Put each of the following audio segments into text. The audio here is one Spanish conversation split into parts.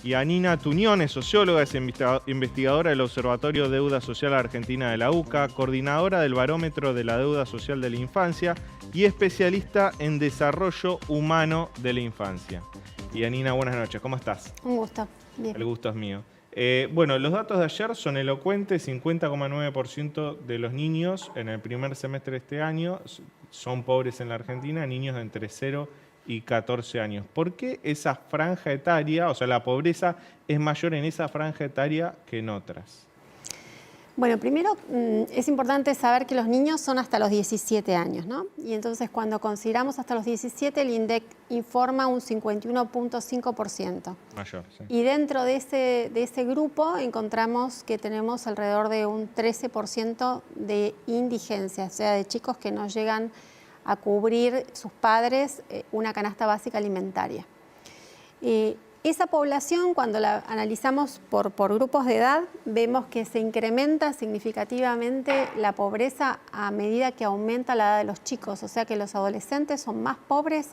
Y Anina Tuñón es socióloga, es investigadora del Observatorio Deuda Social Argentina de la UCA, coordinadora del Barómetro de la Deuda Social de la Infancia y especialista en desarrollo humano de la infancia. Y Anina, buenas noches, ¿cómo estás? Un gusto. Bien. El gusto es mío. Bueno, los datos de ayer son elocuentes. 50,9% de los niños en el primer semestre de este año son pobres en la Argentina, niños de entre 0 y 14 años. ¿Por qué esa franja etaria, o sea, la pobreza es mayor en esa franja etaria que en otras? Bueno, primero es importante saber que los niños son hasta los 17 años, ¿no? Y entonces cuando consideramos hasta los 17, el INDEC informa un 51,5%. Mayor, sí. Y dentro de ese grupo encontramos que tenemos alrededor de un 13% de indigencia, o sea, de chicos que no llegan a cubrir sus padres una canasta básica alimentaria. Esa población, cuando la analizamos por grupos de edad, vemos que se incrementa significativamente la pobreza a medida que aumenta la edad de los chicos, o sea que los adolescentes son más pobres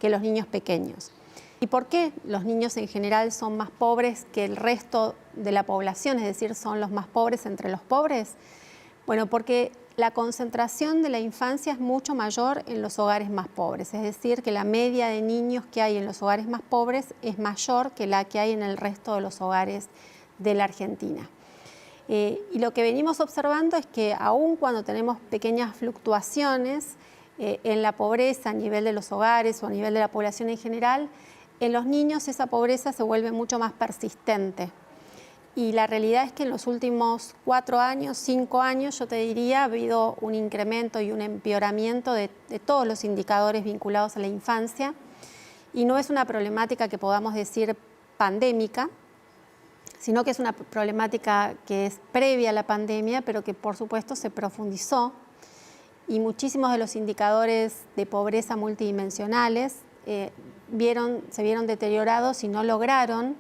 que los niños pequeños. ¿Y por qué los niños en general son más pobres que el resto de la población? Es decir, son los más pobres entre los pobres. Bueno, porque la concentración de la infancia es mucho mayor en los hogares más pobres, es decir, que la media de niños que hay en los hogares más pobres es mayor que la que hay en el resto de los hogares de la Argentina. Y lo que venimos observando es que aun cuando tenemos pequeñas fluctuaciones en la pobreza a nivel de los hogares o a nivel de la población en general, en los niños esa pobreza se vuelve mucho más persistente. Y la realidad es que en los últimos 4 años, 5 años, yo te diría, ha habido un incremento y un empeoramiento de todos los indicadores vinculados a la infancia. Y no es una problemática que podamos decir pandémica, sino que es una problemática que es previa a la pandemia, pero que por supuesto se profundizó. Y muchísimos de los indicadores de pobreza multidimensionales se vieron deteriorados y no lograron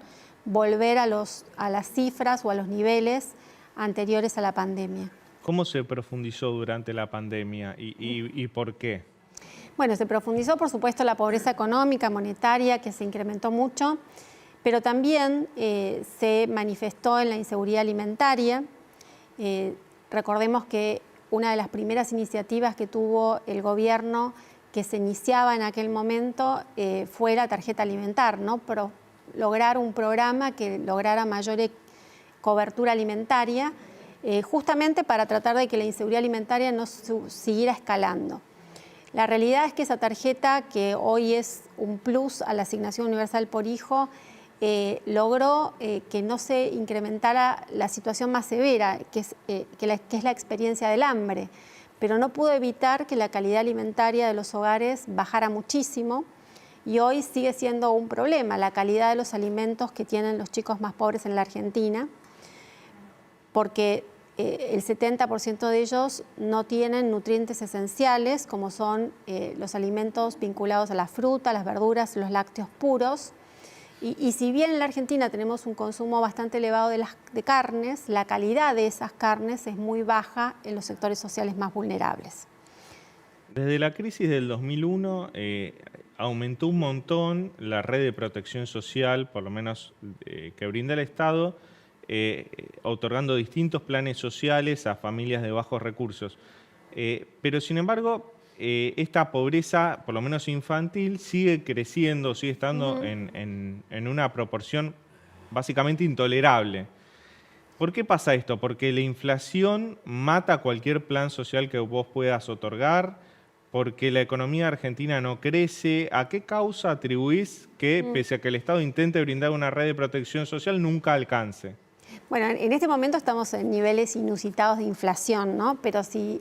volver a las cifras o a los niveles anteriores a la pandemia. ¿Cómo se profundizó durante la pandemia y por qué? Bueno, se profundizó, por supuesto, la pobreza económica, monetaria, que se incrementó mucho, pero también se manifestó en la inseguridad alimentaria. Recordemos que una de las primeras iniciativas que tuvo el gobierno, que se iniciaba en aquel momento, fue la tarjeta alimentar, ¿no? Pero lograr un programa que lograra mayor cobertura alimentaria, justamente para tratar de que la inseguridad alimentaria no siguiera escalando. La realidad es que esa tarjeta, que hoy es un plus a la asignación universal por hijo, logró que no se incrementara la situación más severa, que es la experiencia del hambre, pero no pudo evitar que la calidad alimentaria de los hogares bajara muchísimo. Y hoy sigue siendo un problema la calidad de los alimentos que tienen los chicos más pobres en la Argentina, porque el 70% de ellos no tienen nutrientes esenciales, como son los alimentos vinculados a la fruta, las verduras, los lácteos puros. Y si bien en la Argentina tenemos un consumo bastante elevado de carnes, la calidad de esas carnes es muy baja en los sectores sociales más vulnerables. Desde la crisis del 2001 aumentó un montón la red de protección social, por lo menos que brinda el Estado, otorgando distintos planes sociales a familias de bajos recursos. Pero sin embargo, esta pobreza, por lo menos infantil, sigue creciendo, sigue estando en una proporción básicamente intolerable. ¿Por qué pasa esto? Porque la inflación mata cualquier plan social que vos puedas otorgar, porque la economía argentina no crece. ¿A qué causa atribuís que, pese a que el Estado intente brindar una red de protección social, nunca alcance? Bueno, en este momento estamos en niveles inusitados de inflación, ¿no? Pero si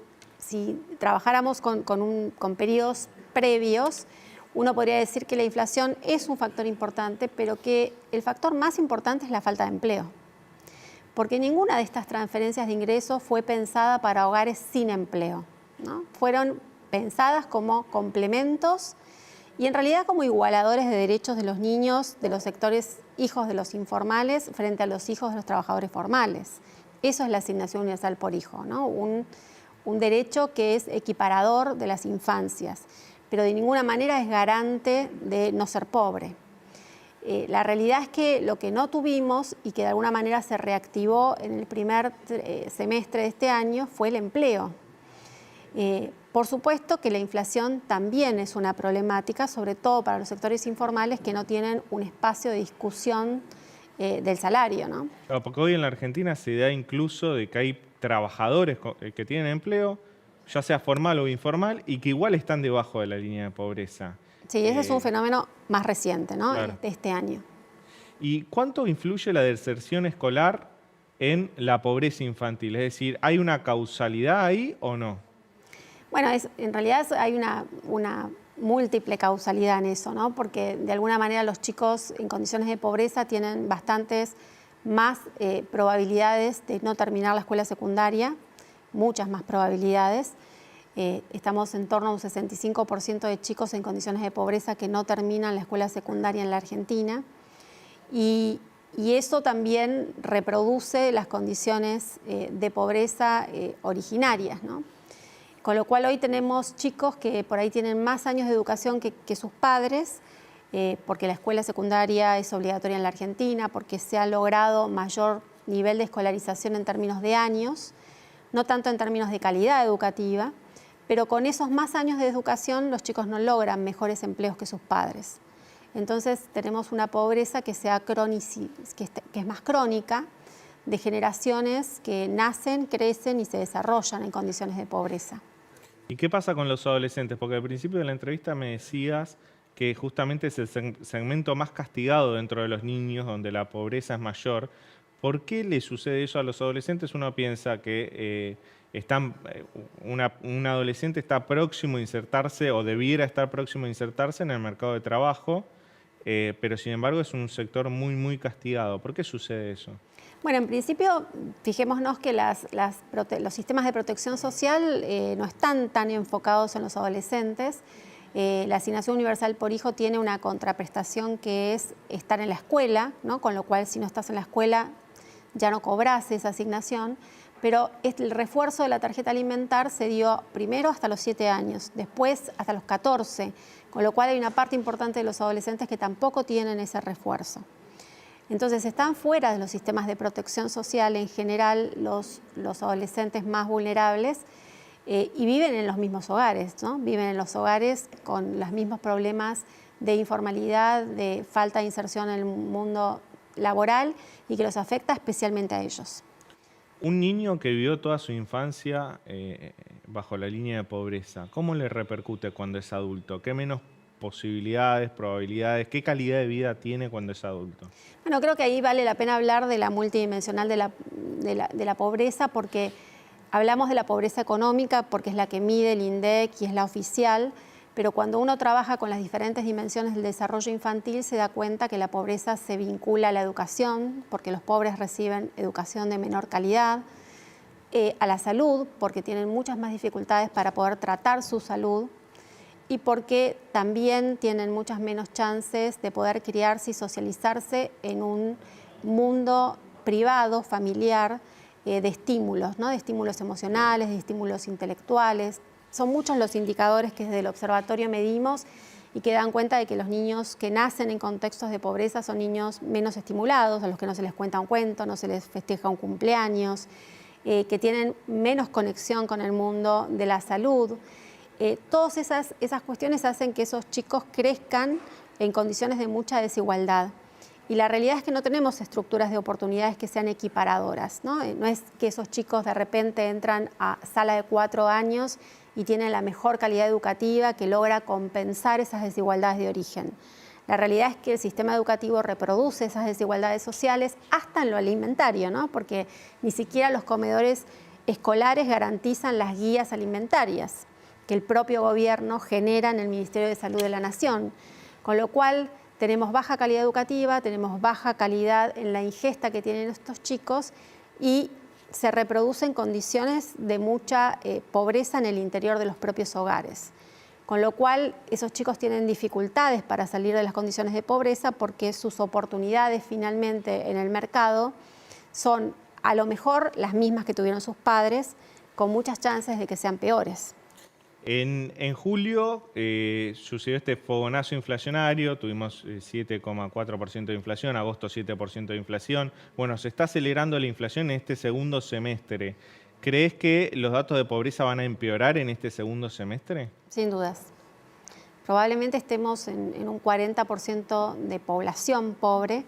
trabajáramos con periodos previos, uno podría decir que la inflación es un factor importante, pero que el factor más importante es la falta de empleo. Porque ninguna de estas transferencias de ingresos fue pensada para hogares sin empleo, ¿no? Fueron pensadas como complementos y en realidad como igualadores de derechos de los niños, de los sectores hijos de los informales frente a los hijos de los trabajadores formales. Eso es la asignación universal por hijo, ¿no? Un derecho que es equiparador de las infancias, pero de ninguna manera es garante de no ser pobre. La realidad es que lo que no tuvimos y que de alguna manera se reactivó en el primer semestre de este año fue el empleo. Por supuesto que la inflación también es una problemática, sobre todo para los sectores informales que no tienen un espacio de discusión del salario, ¿no? Claro, porque hoy en la Argentina se da incluso de que hay trabajadores que tienen empleo, ya sea formal o informal, y que igual están debajo de la línea de pobreza. Sí, ese es un fenómeno más reciente, ¿no? Claro. De este año. ¿Y cuánto influye la deserción escolar en la pobreza infantil? Es decir, ¿hay una causalidad ahí o no? Bueno, en realidad hay una múltiple causalidad en eso, ¿no? Porque de alguna manera los chicos en condiciones de pobreza tienen bastantes más probabilidades de no terminar la escuela secundaria, muchas más probabilidades. Estamos en torno a un 65% de chicos en condiciones de pobreza que no terminan la escuela secundaria en la Argentina. Y eso también reproduce las condiciones de pobreza originarias, ¿no? Con lo cual hoy tenemos chicos que por ahí tienen más años de educación que sus padres, porque la escuela secundaria es obligatoria en la Argentina, porque se ha logrado mayor nivel de escolarización en términos de años, no tanto en términos de calidad educativa, pero con esos más años de educación los chicos no logran mejores empleos que sus padres. Entonces tenemos una pobreza que es más crónica, de generaciones que nacen, crecen y se desarrollan en condiciones de pobreza. ¿Y qué pasa con los adolescentes? Porque al principio de la entrevista me decías que justamente es el segmento más castigado dentro de los niños, donde la pobreza es mayor. ¿Por qué le sucede eso a los adolescentes? Uno piensa que un adolescente está próximo a insertarse o debiera estar próximo a insertarse en el mercado de trabajo, pero sin embargo es un sector muy, muy castigado. ¿Por qué sucede eso? Bueno, en principio, fijémonos que los sistemas de protección social no están tan enfocados en los adolescentes. La asignación universal por hijo tiene una contraprestación que es estar en la escuela, ¿no? Con lo cual si no estás en la escuela ya no cobras esa asignación, pero el refuerzo de la tarjeta alimentar se dio primero hasta los 7 años, después hasta los 14, con lo cual hay una parte importante de los adolescentes que tampoco tienen ese refuerzo. Entonces están fuera de los sistemas de protección social en general los adolescentes más vulnerables y viven en los mismos hogares, ¿no? Viven en los hogares con los mismos problemas de informalidad, de falta de inserción en el mundo laboral y que los afecta especialmente a ellos. Un niño que vivió toda su infancia bajo la línea de pobreza, ¿cómo le repercute cuando es adulto? ¿Qué menos posibilidades, probabilidades, qué calidad de vida tiene cuando es adulto? Bueno, creo que ahí vale la pena hablar de la multidimensional de la pobreza, porque hablamos de la pobreza económica, porque es la que mide el INDEC y es la oficial, pero cuando uno trabaja con las diferentes dimensiones del desarrollo infantil se da cuenta que la pobreza se vincula a la educación, porque los pobres reciben educación de menor calidad, a la salud, porque tienen muchas más dificultades para poder tratar su salud, y porque también tienen muchas menos chances de poder criarse y socializarse en un mundo privado, familiar, de estímulos, ¿no? De estímulos emocionales, de estímulos intelectuales. Son muchos los indicadores que desde el observatorio medimos y que dan cuenta de que los niños que nacen en contextos de pobreza son niños menos estimulados, a los que no se les cuenta un cuento, no se les festeja un cumpleaños, que tienen menos conexión con el mundo de la salud. Todas esas cuestiones hacen que esos chicos crezcan en condiciones de mucha desigualdad. Y la realidad es que no tenemos estructuras de oportunidades que sean equiparadoras, ¿no? No es que esos chicos de repente entran a sala de 4 años y tienen la mejor calidad educativa que logra compensar esas desigualdades de origen. La realidad es que el sistema educativo reproduce esas desigualdades sociales hasta en lo alimentario, ¿no? Porque ni siquiera los comedores escolares garantizan las guías alimentarias que el propio gobierno genera en el Ministerio de Salud de la Nación, con lo cual tenemos baja calidad educativa, tenemos baja calidad en la ingesta que tienen estos chicos y se reproducen condiciones de mucha pobreza en el interior de los propios hogares. Con lo cual esos chicos tienen dificultades para salir de las condiciones de pobreza porque sus oportunidades finalmente en el mercado son a lo mejor las mismas que tuvieron sus padres, con muchas chances de que sean peores. En julio sucedió este fogonazo inflacionario, tuvimos 7,4% de inflación, agosto 7% de inflación. Bueno, se está acelerando la inflación en este segundo semestre. ¿Crees que los datos de pobreza van a empeorar en este segundo semestre? Sin dudas. Probablemente estemos en un 40% de población pobre,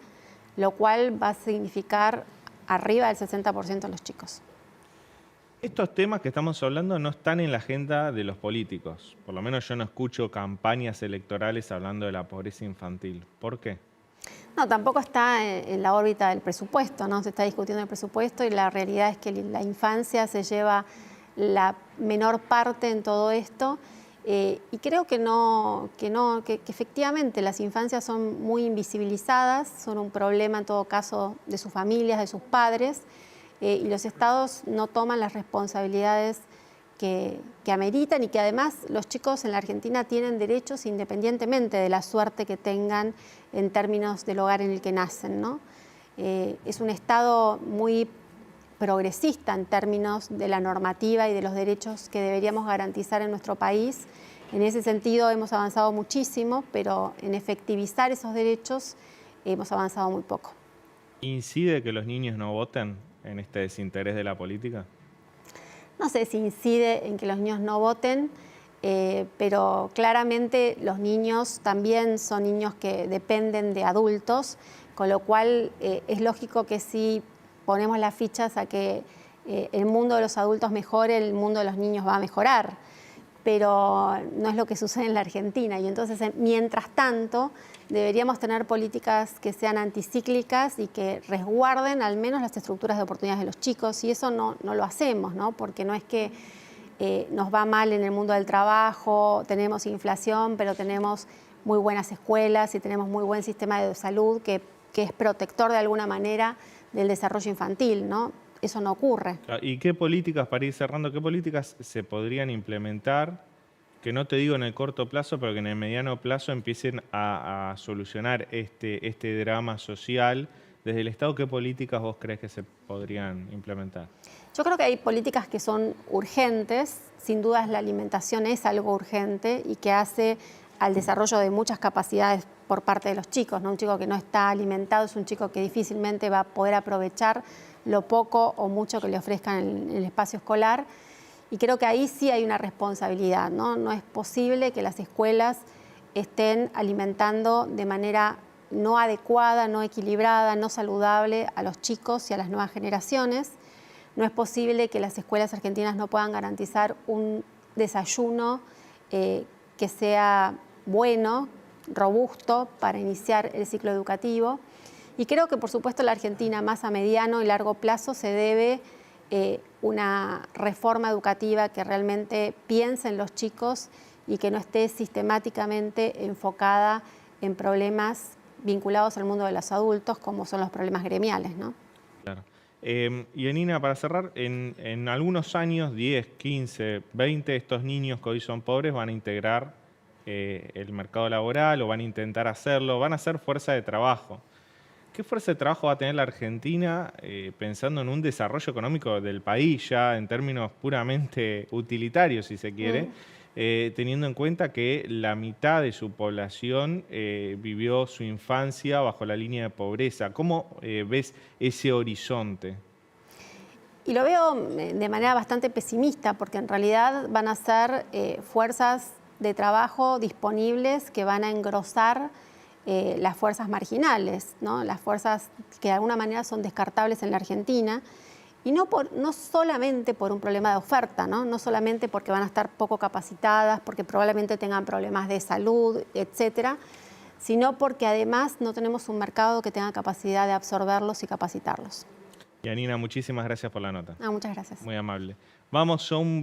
lo cual va a significar arriba del 60% de los chicos. Estos temas que estamos hablando no están en la agenda de los políticos. Por lo menos yo no escucho campañas electorales hablando de la pobreza infantil. ¿Por qué? No, tampoco está en la órbita del presupuesto, ¿no? Se está discutiendo el presupuesto y la realidad es que la infancia se lleva la menor parte en todo esto. Y creo que efectivamente las infancias son muy invisibilizadas, son un problema en todo caso de sus familias, de sus padres, y los estados no toman las responsabilidades que ameritan y que además los chicos en la Argentina tienen derechos independientemente de la suerte que tengan en términos del hogar en el que nacen, ¿no? Es un estado muy progresista en términos de la normativa y de los derechos que deberíamos garantizar en nuestro país. En ese sentido hemos avanzado muchísimo, pero en efectivizar esos derechos hemos avanzado muy poco. ¿Incide que los niños no voten en este desinterés de la política? No sé si incide en que los niños no voten, pero claramente los niños también son niños que dependen de adultos, con lo cual es lógico que si ponemos las fichas a que el mundo de los adultos mejore, el mundo de los niños va a mejorar, pero no es lo que sucede en la Argentina. Y entonces, mientras tanto, deberíamos tener políticas que sean anticíclicas y que resguarden al menos las estructuras de oportunidades de los chicos, y eso no lo hacemos, ¿no? Porque no es que nos va mal en el mundo del trabajo, tenemos inflación, pero tenemos muy buenas escuelas y tenemos muy buen sistema de salud que es protector de alguna manera del desarrollo infantil, ¿no? Eso no ocurre. ¿Y qué políticas, para ir cerrando, qué políticas se podrían implementar, que no te digo en el corto plazo, pero que en el mediano plazo empiecen a solucionar este drama social? Desde el Estado, ¿qué políticas vos crees que se podrían implementar? Yo creo que hay políticas que son urgentes. Sin dudas la alimentación es algo urgente y que hace al desarrollo de muchas capacidades por parte de los chicos, ¿no? Un chico que no está alimentado es un chico que difícilmente va a poder aprovechar lo poco o mucho que le ofrezcan en el espacio escolar. Y creo que ahí sí hay una responsabilidad, ¿no? No es posible que las escuelas estén alimentando de manera no adecuada, no equilibrada, no saludable a los chicos y a las nuevas generaciones. No es posible que las escuelas argentinas no puedan garantizar un desayuno que sea bueno, robusto para iniciar el ciclo educativo. Y creo que, por supuesto, la Argentina más a mediano y largo plazo se debe una reforma educativa que realmente piense en los chicos y que no esté sistemáticamente enfocada en problemas vinculados al mundo de los adultos, como son los problemas gremiales, ¿no? Claro. Y Yanina, para cerrar, en algunos años, 10, 15, 20, estos niños que hoy son pobres van a integrar el mercado laboral o van a intentar hacerlo, van a ser fuerza de trabajo. ¿Qué fuerza de trabajo va a tener la Argentina pensando en un desarrollo económico del país ya en términos puramente utilitarios, si se quiere, teniendo en cuenta que la mitad de su población vivió su infancia bajo la línea de pobreza? ¿Cómo ves ese horizonte? Y lo veo de manera bastante pesimista, porque en realidad van a ser fuerzas de trabajo disponibles que van a engrosar las fuerzas marginales, ¿no? Las fuerzas que de alguna manera son descartables en la Argentina, y no solamente por un problema de oferta, ¿no? No solamente porque van a estar poco capacitadas, porque probablemente tengan problemas de salud, etcétera, sino porque además no tenemos un mercado que tenga capacidad de absorberlos y capacitarlos. Yanina, muchísimas gracias por la nota. Muchas gracias. Muy amable. Vamos a un